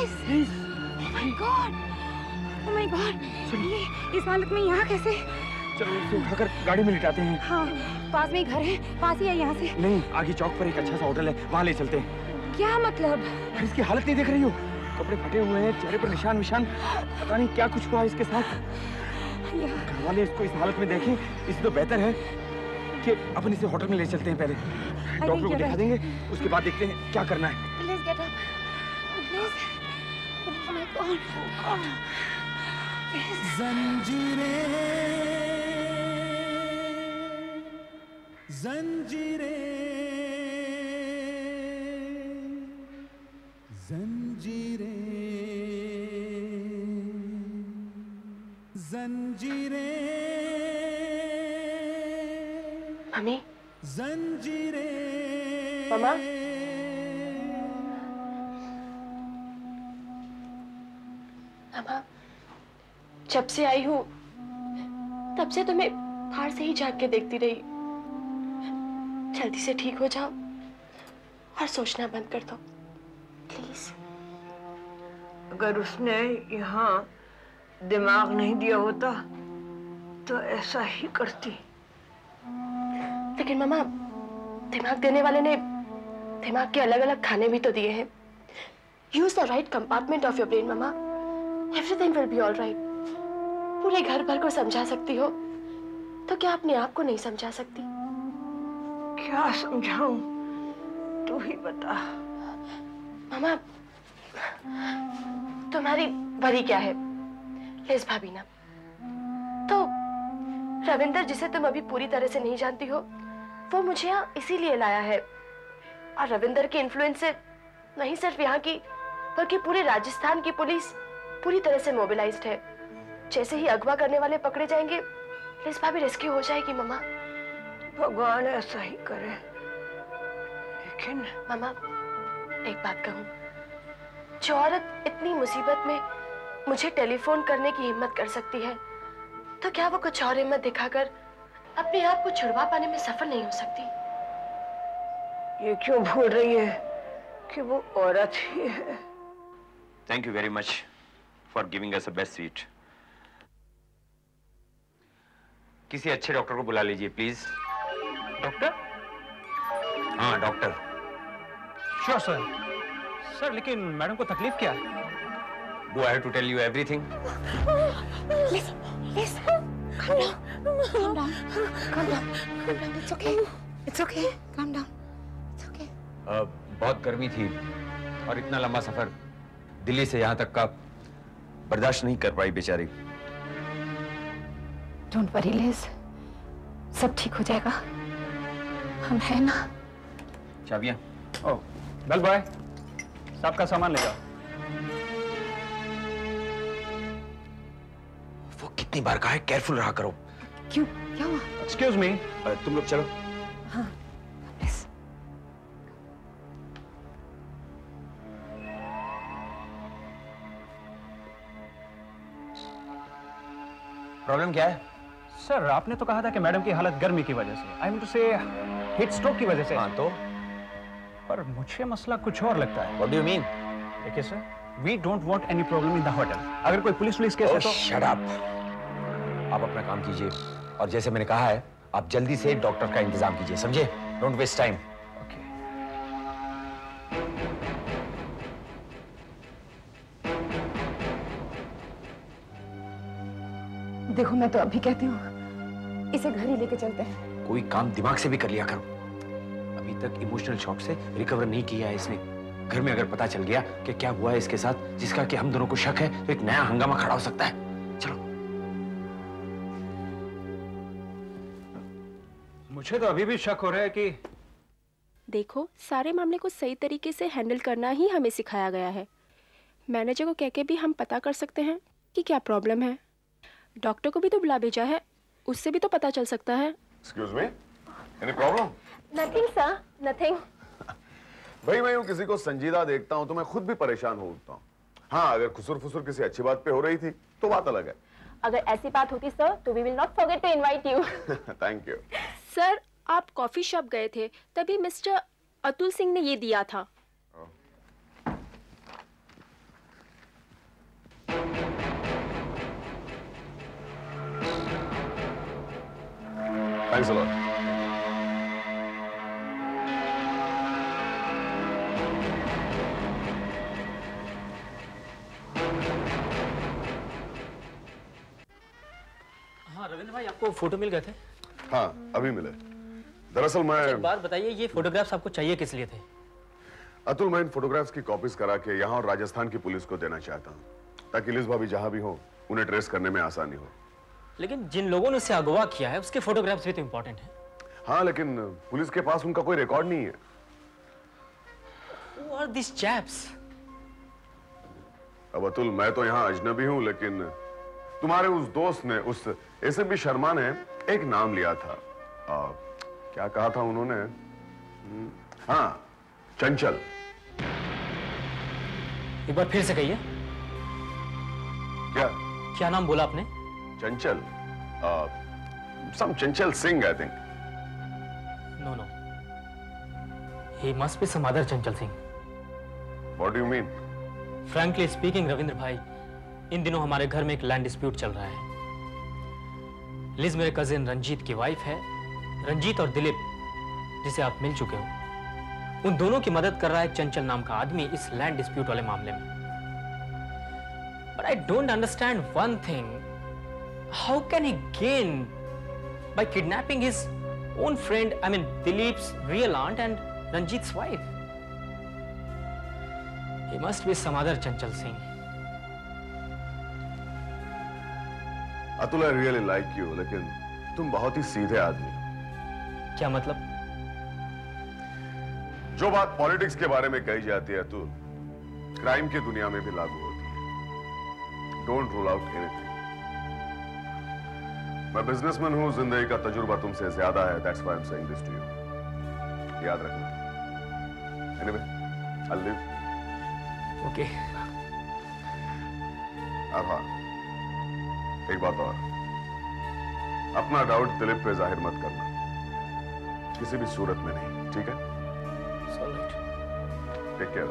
Please. Oh my God, ये इस हालत में यहाँ कैसे? चलो इसे उठाकर गाड़ी में लिटाते हैं। हाँ, पास में ही घर है, पास ही है यहाँ से। नहीं, आगे चौक पर एक अच्छा सा होटल है, वहाँ ले चलते हैं। क्या मतलब? इसकी हालत नहीं देख रही हो? कपड़े फटे हुए हैं, चेहरे पर निशान निशान, पता नहीं क्या कुछ हुआ इसके साथ। घर वाले इसको इस हालत में देखें, इससे तो बेहतर है कि अपन इसे होटल में ले चलते हैं। पहले डॉक्टर को दिखा देंगे, उसके बाद देखते हैं क्या करना है। Please get up. Please. Oh my God. जंजीरें जंजीरें जंजीरें जंजीरें। मम्मी। जंजीरें। मामा। मामा, जब से आई हूँ तब से तुम्हें बाहर से ही झांक के देखती रही। जल्दी से ठीक हो जाओ और सोचना बंद कर दो प्लीज। अगर उसने यहाँ दिमाग नहीं दिया होता तो ऐसा ही करती। लेकिन मामा, दिमाग देने वाले ने दिमाग के अलग अलग खाने भी तो दिए हैं। Use the right compartment of your brain mama, everything will be all right. पूरे घर भर को समझा सकती हो तो क्या अपने आप को नहीं समझा सकती? क्या समझाऊं, तू ही बता। मामा, तुम्हारी वरी क्या है? लिज भाभी ना, तो रविंदर जिसे तुम अभी पूरी तरह से नहीं जानती हो, वो मुझे यहाँ इसीलिए लाया है। और रविंदर के इन्फ्लुएंस से नहीं सिर्फ यहाँ की बल्कि पूरे राजस्थान की पुलिस पूरी तरह से मोबिलाइज्ड है। जैसे ही अगवा करने वाले पकड़े जाएंगे, लिज भाभी रेस्क्यू हो जाएगी। मामा, भगवान ऐसा ही करे। लेकिन मामा, एक बात कहूँ, जो औरत इतनी मुसीबत में मुझे टेलीफोन करने की हिम्मत कर सकती है, तो क्या वो कुछ और हिम्मत दिखाकर अपने आप को छुड़वा पाने में सफल नहीं हो सकती? ये क्यों भूल रही है कि वो औरत ही है? Thank you very much for giving us a best seat. किसी अच्छे डॉक्टर को बुला लीजिए प्लीज। डॉक्टर? हाँ डॉक्टर। Sure sir. सर लेकिन मैडम को तकलीफ क्या है? Do I have to tell you everything? Please, please, calm down, calm down, calm down, calm down. It's okay, it's okay. Calm down, it's okay. बहुत गर्मी थी और इतना लंबा सफर दिल्ली से यहाँ तक का बर्दाश्त नहीं कर पाई बेचारी। Don't worry, Liz. सब ठीक हो जाएगा। हम हैं ना। चाबियाँ? ओह, बेल बॉय, सबका सामान ले जाओ। वो कितनी बार कहा है केयरफुल रहा करो। क्यों? क्या हुआ? Excuse me. तुम लोग चलो। हाँ, प्लीज। प्रॉब्लम क्या है? सर आपने तो कहा था कि मैडम की हालत गर्मी की वजह से, आई मीन टू से हीट स्ट्रोक की वजह से। हाँ तो? पर मुझे मसला कुछ और लगता है। What do you mean? देखिए sir, we don't want any problem in the hotel. अगर कोई पुलिस केस है तो shut up. आप अपना काम कीजिए और जैसे मैंने कहा है, आप जल्दी से डॉक्टर का इंतजाम कीजिए, समझे? Don't waste time. Okay. देखो मैं तो अभी कहती हूँ, इसे घर ही लेके चलते हैं। कोई काम दिमाग से भी कर लिया करो। अभी तक इमोशनल शॉक से रिकवर नहीं किया है इसने। घर में अगर पता चल गया कि क्या हुआ है इसके साथ, जिसका कि हम दोनों को शक है, तो एक नया हंगामा खड़ा हो सकता है। चलो। मुझे तो अभी भी शक हो रहा है कि देखो, सारे मामले को सही तरीके से हैंडल करना ही हमें सिखाया गया है। मैनेजर को कह के भी हम पता कर सकते हैं कि क्या प्रॉब्लम है। डॉक्टर को भी तो बुला भेजा है, उससे भी तो पता चल सकता है। Excuse me? Any problem? Nothing, sir. Nothing. भाई मैं यूँ किसी को संजीदा देखता हूँ तो मैं खुद भी परेशान हो उठता हूँ। हाँ, अगर खुसुर फुसुर किसी अच्छी बात पे हो रही थी तो बात अलग है। अगर ऐसी बात होती सर तो we will not forget to invite you. Thank you. Sir, आप कॉफी शॉप गए थे, तभी मिस्टर अतुल सिंह ने ये दिया था। Thanks a lot. हाँ रविंद्र भाई, आपको फोटो मिल गए थे? हाँ अभी मिले। दरअसल मैं एक बात बताइए, ये फोटोग्राफ्स आपको चाहिए किस लिए थे? अतुल, मैं इन फोटोग्राफ्स की कॉपीज करा के यहाँ और राजस्थान की पुलिस को देना चाहता हूँ, ताकि लिज भाभी जहां भी हो उन्हें ट्रेस करने में आसानी हो। लेकिन जिन लोगों ने उसे अगवा किया है उसके फोटोग्राफ्स भी तो इंपॉर्टेंट हैं। हाँ, लेकिन पुलिस के पास उनका कोई रिकॉर्ड नहीं है। Who are these chaps? अब अतुल, मैं तो यहाँ अजनबी हूँ, लेकिन तुम्हारे उस दोस्त ने, उस एसएमपी शर्मा ने एक नाम लिया था। क्या कहा था उन्होंने? हाँ, चंचल। एक बार फिर से कहिए। क्या नाम बोला आपने? चंचल। सम चंचल Singh, I think. No. He must be some other Chanchal Singh. What do you mean? Frankly speaking, Ravindra भाई, इन दिनों हमारे घर में एक लैंड डिस्प्यूट चल रहा है। लिज मेरे कजिन रंजीत की वाइफ है। रंजीत और दिलीप, जिसे आप मिल चुके हो, उन दोनों की मदद कर रहा है चंचल नाम का आदमी इस लैंड डिस्प्यूट वाले मामले में। But I don't understand one thing. How can he gain by kidnapping his own friend, I mean Dileep's real aunt and Ranjit's wife? He must be some other Chanchal Singh. Atul, I really like you, लेकिन तुम बहुत ही सीधे आदमी हो। क्या मतलब? जो बात पॉलिटिक्स के बारे में कही जाती है अतुल, क्राइम की दुनिया में भी लागू होती है। Don't rule out anything. मैं बिजनेसमैन हूं, जिंदगी का तजुर्बा तुमसे ज्यादा है। That's why I am saying this to you. याद रखना। Anyway, I live. ओके। अब हाँ, एक बात और, अपना डाउट दिलीप पे जाहिर मत करना, किसी भी सूरत में नहीं, ठीक है? Take care.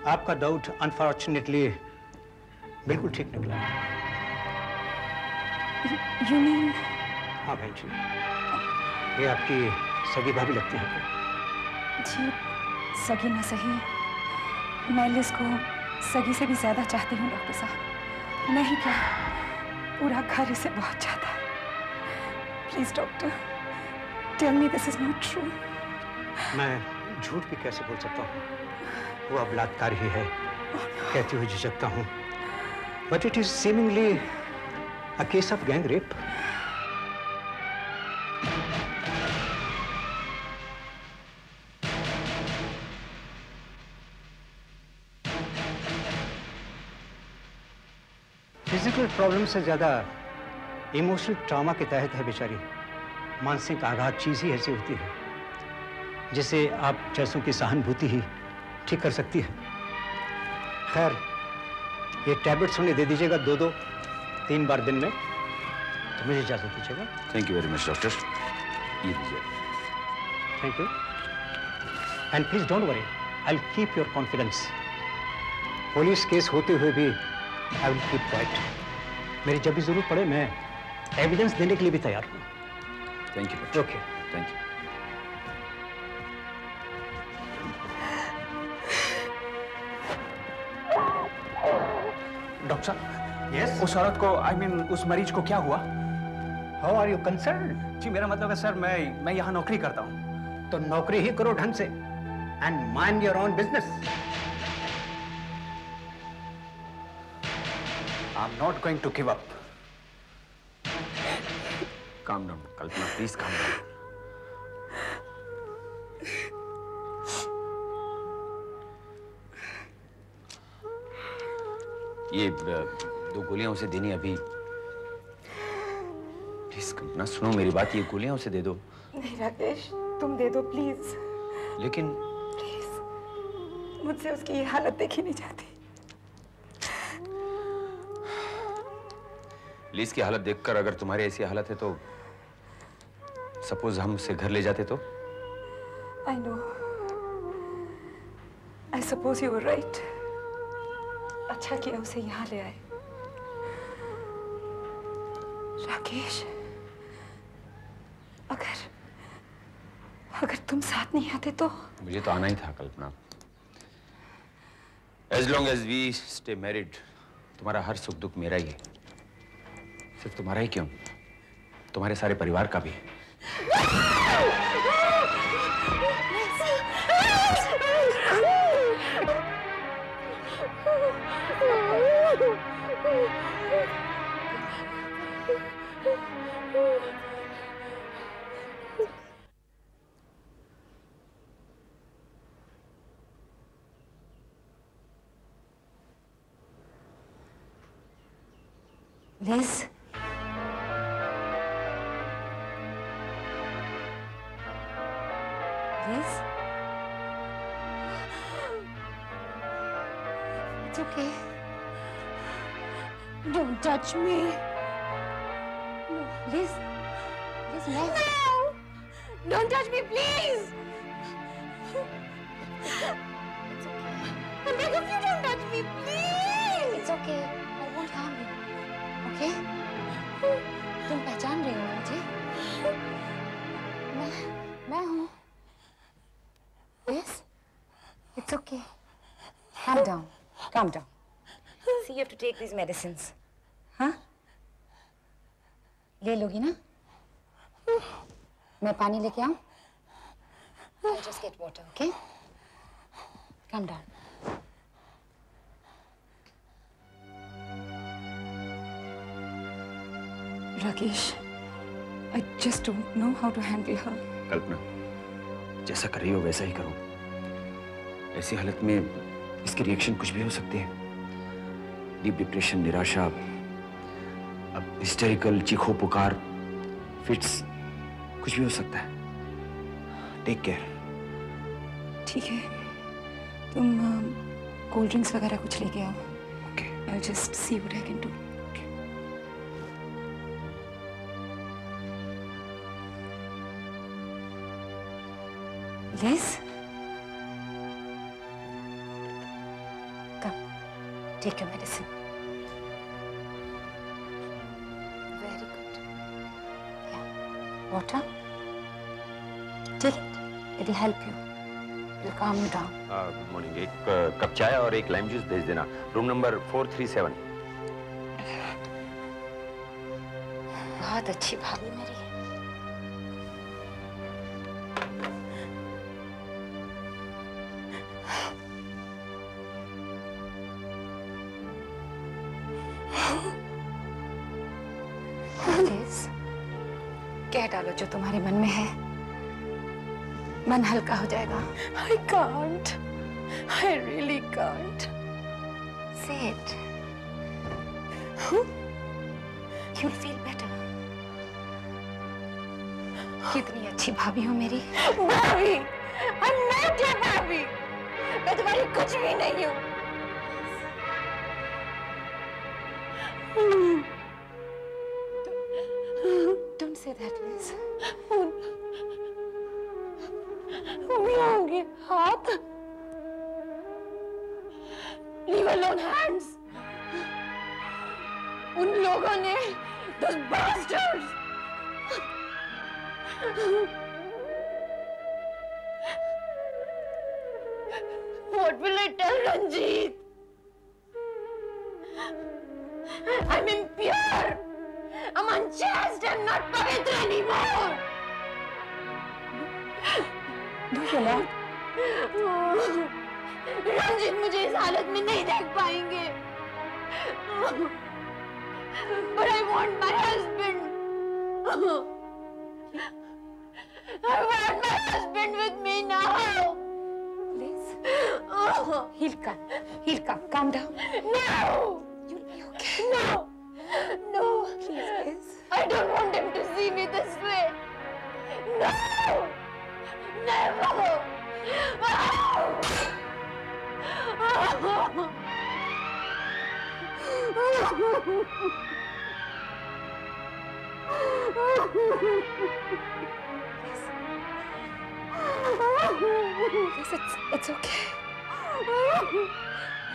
आपका डाउट अनफॉर्चुनेटली बिल्कुल ठीक निकला। You mean? हाँ बहन जी, ये आपकी सगी भाभी लगती है क्या? जी, सगी ना सही, मैं लिज को सगी से भी ज्यादा चाहती हूँ डॉक्टर साहब। नहीं क्या, पूरा घर इसे बहुत चाहता है। Please doctor, tell me this is not true. मैं झूठ भी कैसे बोल सकता हूँ? वो बलात्कार ही है, कहती हुई झिझकता हूँ। But it is seemingly a case of gang rape. Physical problem से ज्यादा इमोशनल ट्रॉमा के तहत है बेचारी। मानसिक आघात चीज ही ऐसी होती है जिसे आप जैसों की सहानुभूति ही ठीक कर सकती है। खैर, ये टैबलेट्स उन्हें दे दीजिएगा 2-3 बार दिन में, तो मुझे इजाजत दीजिएगा। Thank you very much doctor. ये लीजिए। Thank you. And please don't worry, I will keep your confidence. Police case होते हुए भी आई विल कीप क्वाइट। मेरी जब भी जरूरत पड़े मैं एविडेंस देने के लिए भी तैयार हूँ। Thank you. Okay, thank you. Doctor साहब। यस? उस औरत को, आई मीन उस मरीज को क्या हुआ? How are you concern? जी, मेरा मतलब है सर, मैं यहाँ नौकरी करता हूँ। तो नौकरी ही करो ढंग से and mind your own business. I am not going to give up. Calm down Kalpana, please calm down. ये 2 गोलियां उसे देनी अभी। प्लीज कल्पना सुनो मेरी बात, ये गोलियां उसे दे दो। नहीं राकेश, तुम दे दो प्लीज। लेकिन प्लीज, मुझसे उसकी ये हालत देखी नहीं जाती। लिज की हालत देखकर अगर तुम्हारी ऐसी हालत है तो सपोज हम उसे घर ले जाते तो? I know. I suppose you were right. अच्छा किया उसे यहाँ ले आए। राकेश, अगर तुम साथ नहीं आते तो? मुझे तो आना ही था कल्पना। As long as we stay married, तुम्हारा हर सुख दुख मेरा ही है। सिर्फ तुम्हारा ही क्यों, तुम्हारे सारे परिवार का भी। Liz? Liz? It's okay. Don't touch me. No. Liz? Liz, no. Don't touch me, please. It's okay. I beg of you, don't touch me, please. It's okay. I won't harm you. Okay? तुम पहचान रही हो मुझे? मैं हूँ। Yes? It's okay. Calm down. Calm down. See, you have to take these medicines. हाँ? ले लोगी ना? मैं पानी लेके आऊँ? I'll just get water, okay? Calm down. Rakesh, I just don't know how to handle her. कल्पना, जैसा कर रही हो वैसा ही करो। ऐसी हालत में इसके रिएक्शन कुछ भी हो सकते हैं। डीप डिप्रेशन, निराशा, अब हिस्टेरिकल चीखो पुकार, फिट्स, कुछ भी हो सकता है। Take care. ठीक है, तुम कोल्ड ड्रिंक्स वगैरह कुछ लेके आओ। Okay. I'll just see what I can do. Liz? Come, take your medicine. Very good. Yeah. Water? Take it. It'll help you. It'll calm you down. Good morning. एक cup चाय और एक lime juice भेज देना। Room number 437। बहुत अच्छी भाभी मेरी। कह डालो जो तुम्हारे मन में है, मन हल्का हो जाएगा। I can't. I really can't. Say it. You'll feel better. कितनी अच्छी भाभी हो मेरी। भाभी? I'm not your भाभी। मैं तुम्हारी कुछ भी नहीं हूँ। Don't say that, Liz. होंगे हाथ। Leave alone hands. उन लोगों ने, those bastards. What will I tell Ranjit? I'm impure. I'm unchaste. I'm not pavitra anymore. No, you're not. Ranjit मुझे इस हालत में नहीं देख पाएंगे। But I want my husband. I want my husband with me now. Please. He'll come. He'll come. Calm down. No. You'll be okay. No. No. Please, Liz. I don't want him to see me this way. No. Never. Yes, it's okay.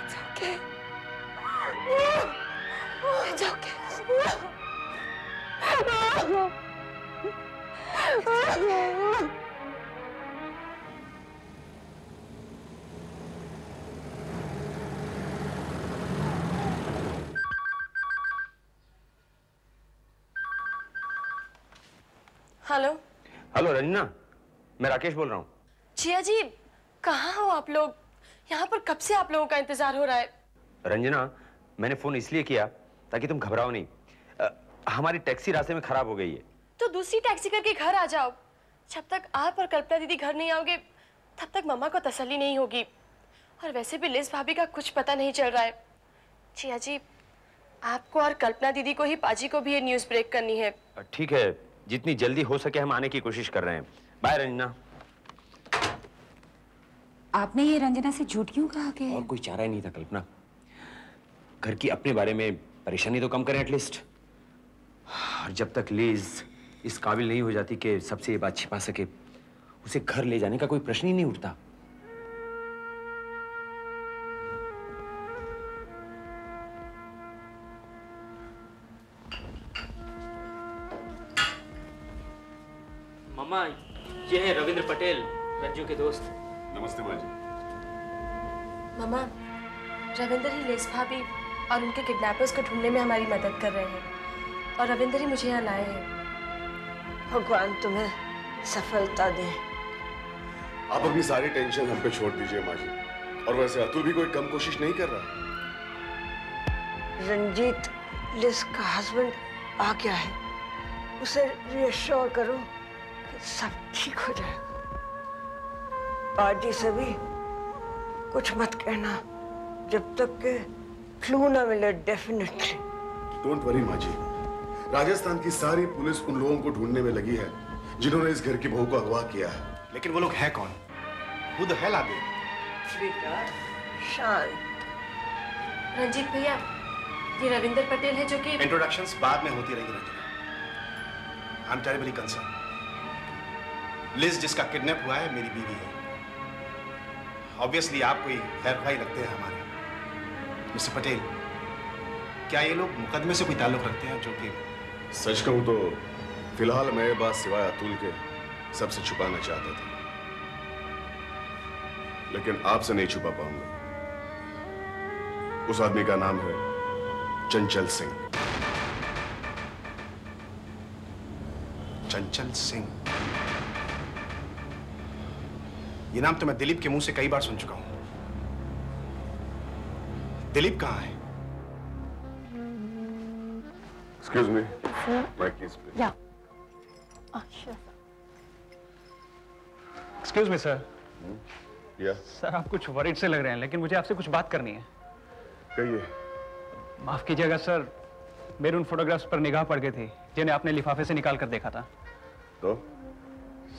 It's okay. It's okay. Hello. Hello Ranjana, मैं राकेश बोल रहा हूँ। जिया जी, कहाँ हो आप लोग? यहाँ पर कब से आप लोगों का इंतजार हो रहा है। रंजना, मैंने फोन इसलिए किया ताकि तुम घबराओ नहीं। हमारी टैक्सी रास्ते में खराब हो गई है। तो दूसरी टैक्सी करके घर आ जाओ। जब तक आप और कल्पना दीदी घर नहीं आओगे तब तक मम्मा को तसल्ली नहीं होगी। और वैसे भी लिज भाभी का कुछ पता नहीं चल रहा है। जिया जी, आपको और कल्पना दीदी को ही, पाजी को भी ये न्यूज़ ब्रेक करनी है। ठीक है, जितनी जल्दी हो सके हम आने की कोशिश कर रहे हैं। बाय रंजना। आपने ये रंजना से झूठ क्यों कहा कि? और कोई चारा ही नहीं था कल्पना। घर की अपने बारे में परेशानी तो कम करें एटलीस्ट। और जब तक लिज इस काबिल नहीं हो जाती कि सबसे ये बात छिपा सके, उसे घर ले जाने का कोई प्रश्न ही नहीं उठता। मामा, ये है रविंद्र पटेल, रंजू के दोस्त। नमस्ते माँ जी। मामा, रविंद्र ही लिज भाभी और उनके किडनैपर्स को ढूंढने में हमारी मदद कर रहे हैं और रविंद्र ही मुझे यहाँ लाए हैं। भगवान तुम्हें सफलता दे। आप अपनी सारी टेंशन हम पे छोड़ दीजिए माँ जी। और वैसे अतुल भी कोई कम कोशिश नहीं कर रहा। रंजीत लिज का हस्बैंड आ गया है, उसे रिएश्योर करो कि सब ठीक हो जाएगा। पार्टी से भी कुछ मत कहना जब तक के क्लू ना मिले। डेफिनेटली डोंट वरी माँ जी, राजस्थान की सारी पुलिस उन लोगों को ढूंढने में लगी है जिन्होंने इस घर की बहू को अगवा किया है। लेकिन वो लोग हैं कौन? Who the hell are they? शांत। रंजीत भैया, ये रविंद्र पटेल है जो कि इंट्रोडक्शंस बाद में होती रहेगी Ranjana. I am terribly concern. Liz जिसका किडनैप हुआ है मेरी बीवी है। ऑब्वियसली आप कोई खैर ख्वाही लगते हैं हमारे। मिस्टर पटेल, क्या ये लोग मुकदमे से कोई ताल्लुक रखते हैं? जो कि सच कहूं तो फिलहाल मैं ये बात सिवाय अतुल के सबसे छुपाना चाहता था, लेकिन आपसे नहीं छुपा पाऊंगा। उस आदमी का नाम है चंचल सिंह। चंचल सिंह? ये नाम तो मैं दिलीप के मुंह से कई बार सुन चुका हूं। दिलीप कहां है? Excuse me. My keys, please. Yeah. Oh, sure. Excuse me sir. Yeah. Sir, आप कुछ वरीड से लग रहे हैं, लेकिन मुझे आपसे कुछ बात करनी है। कहिए। माफ कीजिएगा सर, मेरे उन फोटोग्राफ्स पर निगाह पड़ गई थी जिन्हें आपने लिफाफे से निकाल कर देखा था। तो?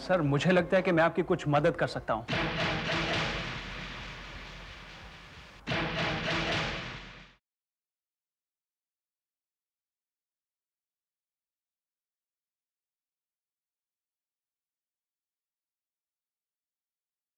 सर, मुझे लगता है कि मैं आपकी कुछ मदद कर सकता हूँ।